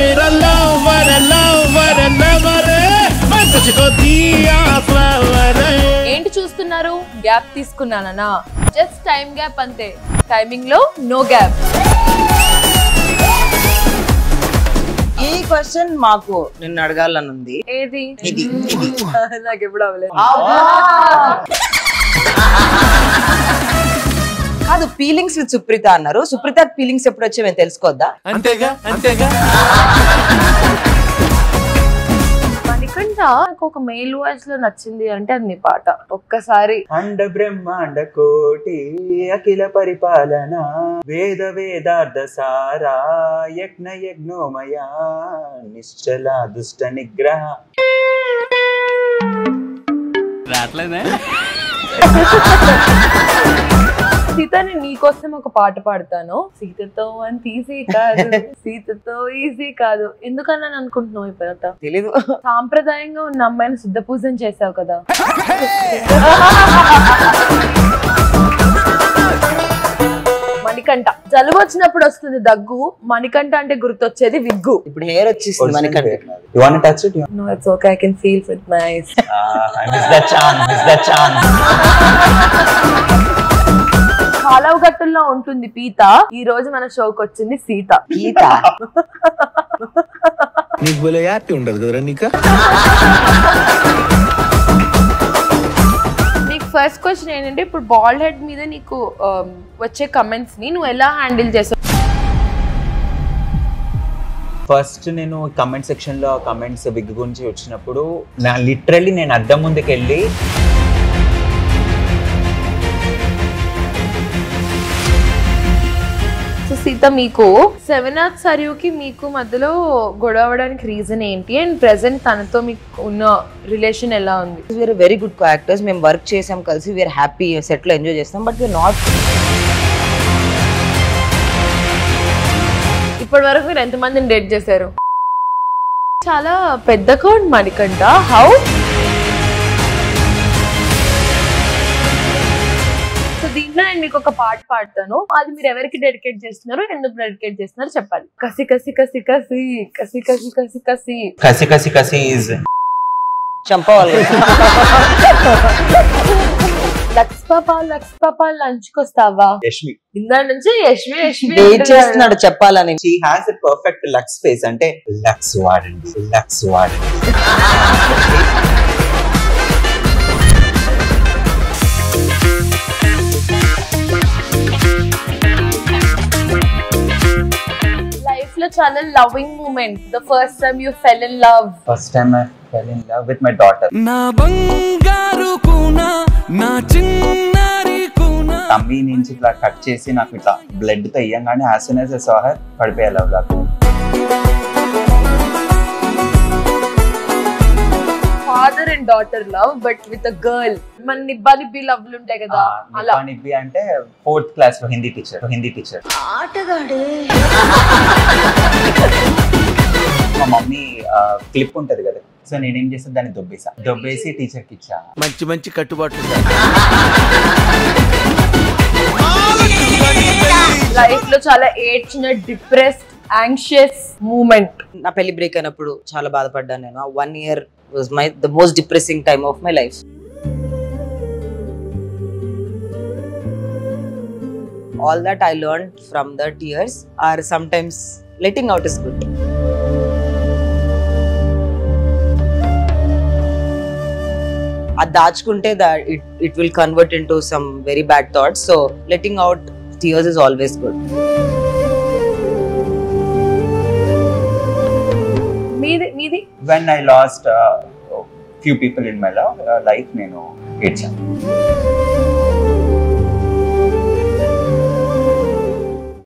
मेरा lover lover lover मैं तुझको दिया फ्लावर। ఏంటి చూస్తున్నారు? గ్యాప్ తీసుకున్నానా? జస్ట్ టైం గ్యాప్ అంతే. టైమింగ్ లో నో గ్యాప్. ఈ క్వశ్చన్ మాకు నిన్ను అడగాలని ఉంది. ఏది? నాకు ఎప్పుడు అవ్వలేదు. కాదు, ఫీలింగ్స్ విత్ సుప్రీత అన్నారు. సుప్రీత ఫీలింగ్స్ ఎప్పుడు వచ్చే మేము తెలుసుకోవద్దా? అంతేగా అంతేగా. మణికంఠ నాకు ఒక మెయిల్ వాయిస్ లో నచ్చింది అంటే అది నీ పాట. ఒక్కసారి అండ బ్రహ్మాండ కోటి అఖిల పరిపాలన వేద వేదార్థ సారా యజ్ఞ యజ్ఞోమయ నిశ్చల దుష్ట నిగ్రహ. రాట్లేదే. సీత, నేను నీకోసం ఒక పాట పాడతాను. సీతతో అంత ఈజీ కాదు, సీతతో ఈజీ కాదు. ఎందుకన్నా అనుకుంటున్నావు ఈ పాట? తెలీదు. సాంప్రదాయంగా ఉన్న అమ్మాయిని శుద్ధ పూజం చేసావు కదా. మణికంఠ జలుబు వచ్చినప్పుడు వస్తుంది దగ్గు. మణికంఠ అంటే గుర్తొచ్చేది విగ్గు. ఇప్పుడు హెయిర్ వచ్చేసింది Manikanta. You want to touch it? No, it's okay. I can feel with my eyes. I miss that chance. Miss that chance. కాలవ గట్టుల్లో ఉంటుంది పీత. ఈ రోజు మన షోకి వచ్చింది సీత. గీత నీకు భలే హ్యాపీ ఉండదు కదరా నీకు. నీకు ఫస్ట్ క్వశ్చన్ ఏంటంటే, ఇప్పుడు బాల్డ్ హెడ్ మీద నీకు వచ్చే కమెంట్స్ ని నువ్వు ఎలా హ్యాండిల్ చేసావు? ఫస్ట్ నేను కమెంట్ సెక్షన్ లో కమెంట్స్ విగ్ గురించి వచ్చినప్పుడు లిటరల్లీ నేను అద్దం ముందుకు వెళ్ళి సీత, మీకు సెవెనాథ్ సర్యూకి మీకు మధ్యలో గొడవ అవడానికి రీజన్ ఏంటి? అండ్ ప్రెసెంట్ తనతో మీకు ఉన్న రిలేషన్ ఎలా ఉంది? We are very good co actors. మేము వర్క్ చేసాం కలిసి. వీఆర్ హ్యాపీ, సెట్ లో ఎంజాయ్ చేస్తాం. But we are not. ఇప్పటి వరకు మీరు ఎంతమందిని డేట్ చేశారు? చాలా పెద్ద కౌంట్ మణికంఠ. హౌ? సో దీంట్లో నేను మీకు ఒక పాట పాడతాను. అది మీరు ఎవరికి డెడికేట్ చేస్తున్నారు, ఎందుకు డెడికేట్ చేస్తున్నారు చెప్పాలి. కసి కసి కసి కసి కసి కసి కసి కసి కసి కసి కసి ఈజ్ చంపవాలి. లక్స్ పాప లంచ్ కొస్తావా? యష్మి ఇందా నుంచి యష్మి యష్మి వెయిట్ చేస్తున్నాడు చెప్పాలని. She has a perfect Lux face. అంటే లక్స్ వాడండి, లక్స్ వాడండి. లైఫ్ లో చాలా loving moment. The first time you fell in love. First time I fell in love with my daughter. నా బంగారు కూనా నా చిన్నారి కూనా. తమ్మి నుంచి ఇట్లా కట్ చేసి నాకు ఇట్లా బ్లడ్ తో ఇయ్యంగానే as soon as I saw her పడిపోయా లవ్ లాగా. Father and daughter love but with a girl. మన నిబ్బా నిబ్బి లవ్లు ఉంటాయి కదా అలా. నిబ్బి అంటే 4th క్లాస్ లో హిందీ టీచర్. మా మమ్మీ క్లిప్ ఉంటది కదా, సో నేనేం చేస్తాను దాన్ని దొబ్బేసి టీచర్ కి ఇచ్చా. మంచి మంచి కట్టుబాట్లు. లైఫ్ లో చాలా ఏడ్చిన, డిప్రెస్డ్, యాంగ్షియస్ మూమెంట్. నా పెళ్లి బ్రేక్ అయినప్పుడు చాలా బాధపడ్డాను నేను. 1 year was the most depressing time of my life. All that I learned from the tears are sometimes letting out is good. అది దాచుకుంటే it will convert into some very bad thoughts. So letting out tears is always good. మీది When I lost few people in my life, నేను ఏడ్చాను.